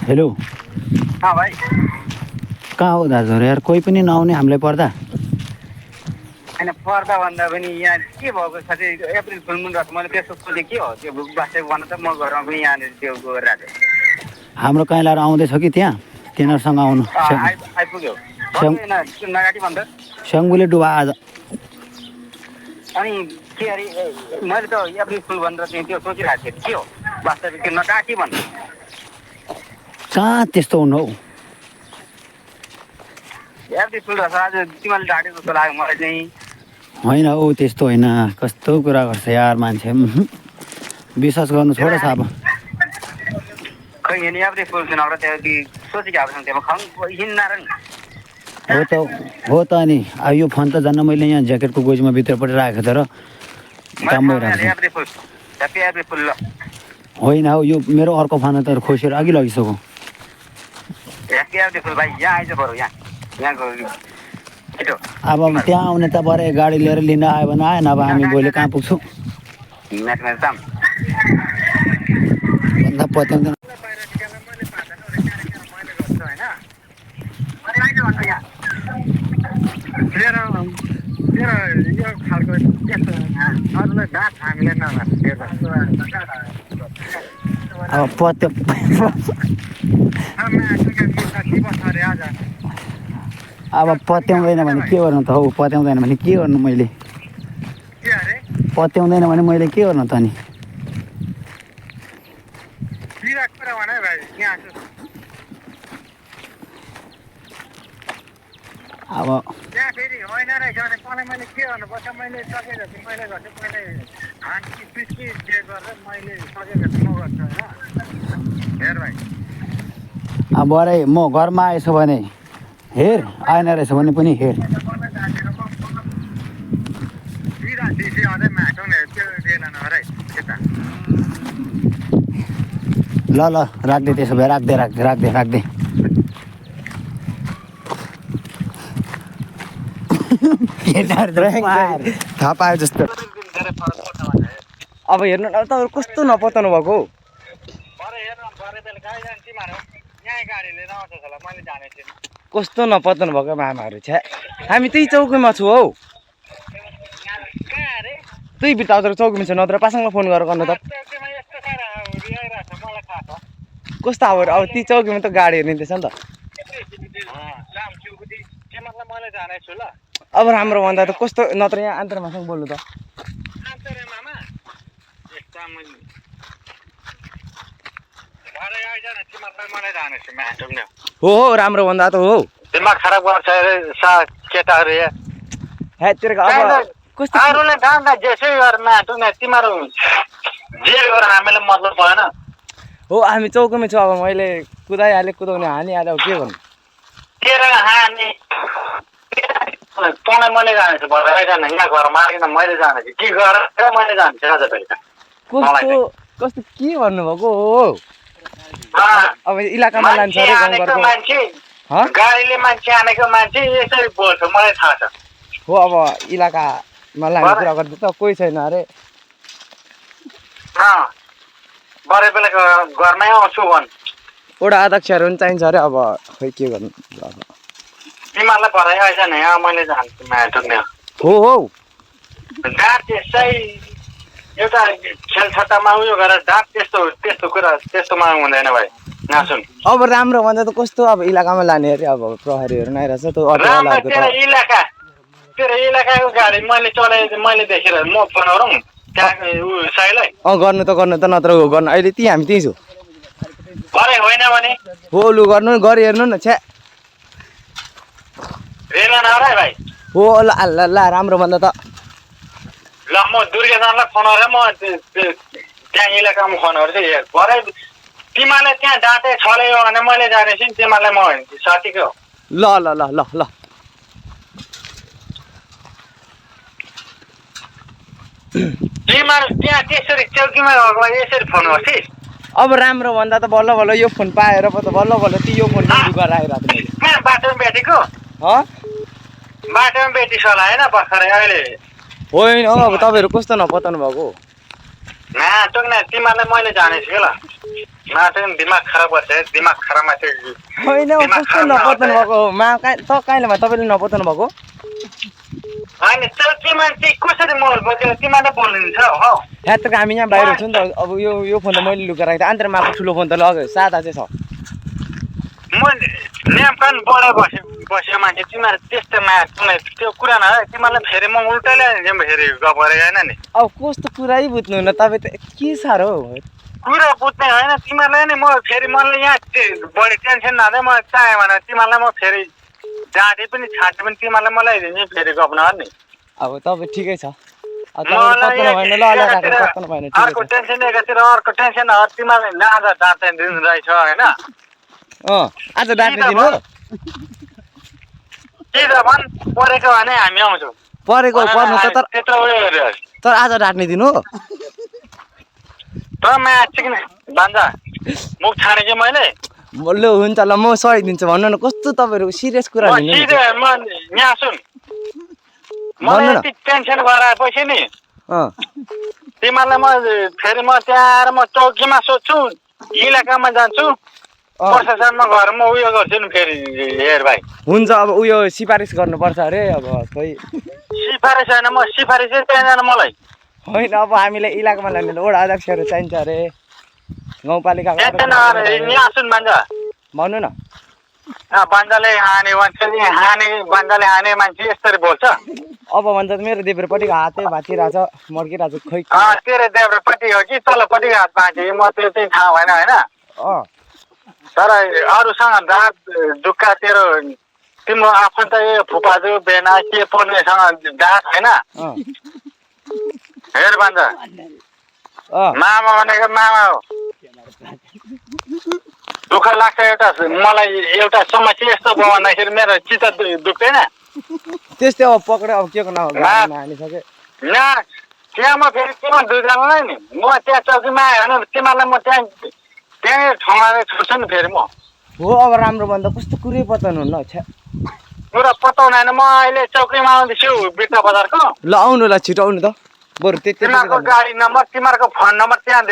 hello भाइ कहाँ हो दाजुहरू यार कोही पनि नआउने हामीलाई पर्दा होइन पर्दा भन्दा पनि यहाँ के भएको छ चाहिँ अप्रिल फुल मुन रहेछ मैले त्यसो सोधेँ के हो त्यो बास्टेक भन्न त म घरमा पनि यहाँनिर त्यो गरिरहेको हाम्रो काइँलाहरू आउँदैछ कि त्यहाँ तिनीहरूसँग आउनु आइपुग्यो नगाटी भन्दा स्याङ्बुले डुबा आज अनि के अरे मैले त अप्रिल फुल भनेर चाहिँ त्यो सोचिरहेको थिएँ के हो वास्तविक त्यो नकाटी भन्नु कहाँ त्यस्तो हुनु हौ अप्रिल फुल रहेछ आज तिमीले ढाँटेको जस्तो लाग्यो मलाई चाहिँ होइन हौ त्यस्तो होइन कस्तो कुरा गर्छ यार मान्छे विश्वास गर्नु छोडोस् अब खै नि अप्रिल फुल नभएर त्यो सोचेको अब त्यहाँ खाउँ हिँड्न र नि हो त अनि यो फोन त झन् मैले यहाँ ज्याकेटको गोजीमा भित्रपट्टि राखेको थिएँ र काम भइरहेको छ होइन हौ यो मेरो अर्को फोन त खोसेर अघि लगिसक्यो अब त्यहाँ आउने त भरे गाडी लिएर लिन आयो भने आएन अब हामी भोलि कहाँ पुग्छौँ पत्याउँदैन अब अब पत्याउँदैन भने के गर्नु त हौ पत्याउँदैन भने के गर्नु मैले पत्याउँदैन भने मैले के गर्नु त अनि अब फेरि होइन रहेछ भने मलाई मैले के गर्नुपर्छ मैले सकेको थिएँ मैले गर्छु मैले हान्की पिस्की जे गरेर मैले सकेको थिएँ म गर्छु होइन हेर भाइ अब भरे म घरमा आएछु भने हेर आएन रहेछ भने पनि हेर ल ल राख्दे त्यसो भए राख्दे थाहा पायो जस्तो अब हेर्नु न तपाईँहरू कस्तो नपत्ताउनु भएको हौ कस्तो नपत्ताउनु भएको मामाहरू छ्या हामी त्यही चौकीमा छु हौ त्यही भित्र चौकीमा छु नत्र पासाङलाई फोन गरेर गर्नु त कस्तो अब ती चौकीमा त गाडीहरू हिँड्दैछ नि त अब राम्रो भन्दा त कस्तो नत्र यहाँ आन्तरमासँग बोल्नु त हो राम्रो भन्दा त हो दिमाग खराब गर्छ केटाहरू अब कस्तो जेसै गरेर तिमीहरू जे गरेर हामीलाई मतलब भएन हो हामी चौकीमै छु अब मैले कुदाइहालेँ कुदाउने हानिहालेँ अब के गर्नु तँलाई मैले जानेछु यहाँ घर मार्किन मैले जानेछु के गरेर मैले जानेछु आज कस्तो कस्तो के भन्नुभएको हो अब इलाकामा लान्छ अरे मान्छे गाडीले मान्छे आनेको मान्छे यसरी बोल्छ मलाई थाहा छ हो अब इलाकामा लाने कुरा गर्दा त कोही छैन अरे बरे बेला घरमै आउँछु भन् एउटा अध्यक्षहरू पनि चाहिन्छ अरे अब खै के गर्नु अब तिमीहरूलाई भराइ आइज नि मैले जान्छु म्याटुङ्गा हो डाँट त्यसै एउटा खेलछट्टामा उयो गरेर डाँट त्यस्तो कुरा त्यस्तोमा हुँदैन भाइ नसुन अब राम्रो भन्दा त कस्तो अब इलाकामा लाने अरे अब प्रहरीहरू नै रहेछ त तेरो इलाकाको गाडी मैले चलाए मैले देखेर म फोन गरौँ त्यहाँ साइलाई गर्नु त नत्र हो गर्नु अहिले हामी त्यहीँ छु भरे होइन भने हो लु गर्नु गरी हेर्नु न छ्या भाइ हो ल राम्रो भन्दा त ल म दुर्गेशनलाई फोन गरेर म त्यहाँ इलाकामा फोन गर्छु हेर भरे तिमीलाई त्यहाँ डाँटे छलेयो भने मैले जानेछु नि तिमीलाई म साथीको ल तिमीहरू त्यहाँ त्यसरी चौकीमा यसरी फोन गर्छिस् अब राम्रो भन्दा त बल्ल यो फोन पाएर पो त बल्ल ती यो फोन गरेर आइरहेको थिएँ कहाँ बाटोमा भेटेको बाटोमा भेटिस होला होइन भर्खरै अहिले होइन हौ अब तपाईँहरू कस्तो नपत्ताउनु भएको तिमीहरूलाई मैले जानेछु ल माथि दिमाग खराब गर्छ दिमाग खराब माथि होइन कस्तो नपत्नु भएको मा कहिले तपाईँले नपत्नु भएको होइन त्यो मान्छे कसरी मोबाइल बजेर तिमीले बोल्नुहुन्छ हो ह्यात हामी यहाँ बाहिर छु नि त अब यो फोन त मैले लुकेर राखेको थिएँ अन्तर माको ठुलो फोन त लग्यो सादा चाहिँ छ म न्यामकान बढा बस्यो मान्छे तिमीहरू त्यस्तो माया त्यो कुरा न तिमीलाई फेरि म उल्टैले फेरि गफ गरेको होइन नि अब कस्तो कुरै बुझ्नु न तपाईँ त के साह्रो कुरा बुझ्ने होइन तिमीहरूलाई नि म फेरि मलाई यहाँ बढी टेन्सन नहुँदै म चाह्यो भने तिमीहरूलाई म फेरि जाँडे पनि छाँटे पनि तिमीहरूलाई मलाई फेरि गफ नगर्ने अब तपाईँ ठिकै छ अर्को टेन्सन एकातिर अर्को टेन्सन तिमीलाई नाजा डाँट्दै दिनु रहेछ होइन आज डाट्ने दिन हो के त भन् परेको भने हामी आउँछौँ परेको पर्नु त त्यत्रो उयो तर आज डाट्ने दिन हो तर माया चिक्ने भान्जा मुख छाने कि मैले ल हुन्छ ल म सही दिन्छु भन्नु न कस्तो तपाईँहरू सिरियस कुरा लिनु नि म यहाँ सुन मलाई यति टेन्सन गराएपछि नि तिमीहरूलाई म फेरि म त्यहाँ आएर म चौकीमा सोध्छु इलाकामा जान्छु प्रशासनमा गएर म उयो गर्छु नि फेरि हेर भाइ हुन्छ अब उयो सिफारिस गर्नुपर्छ अरे अब खोइ सिफारिस होइन म सिफारिसै चाहिँदैन मलाई होइन अब हामीलाई इलाकामा लाने वडा अध्यक्षहरू चाहिन्छ अरे गाउँपालिकाको यहाँ सुन भान्जा भन्नु न बान्जाले हाने मान्छे बान्जाले हाने मान्छे यसरी बोल्छ अब भन्छ मेरो देब्रेपट्टिको हातै भाँचिरहेछ मर्किरहेछ खोइ तेरो देब्रेपट्टि हो कि तल्लोपट्टिको हात भाँच्यो म त्यो चाहिँ थाहा भएन होइन तर अरूसँग दाँत दुःखा तिम्रो आफन्त फुपाजु बेना के पर्नेसँग दाँत होइन हेर भन्छ मामा भनेको मामा हो दुःख लाग्छ मलाई एउटा समस्या यस्तो भयो भन्दाखेरि मेरो चित्त दुख्दैन त्यस्तै अब पक्रियो अब के गर्न हानिसके त्यहाँ म फेरि तिमीहरू दुईजनालाई नि म त्यहाँ चौकीमा आयो भने तिमीहरूलाई म त्यहाँ ठाउँमा छोड्छु नि फेरि म हो अब राम्रो भन्दा कस्तो कुरै पत्ताउनु हुन्न कुरा पत्ताउनु होइन म अहिले चौकीमा आउँदैछु बिर्ता बजारको ल आउनु ल छिटो आउनु त बरु त्यति तिमीहरूको गाडी नम्बर तिमीहरूको फोन नम्बर त्यहाँ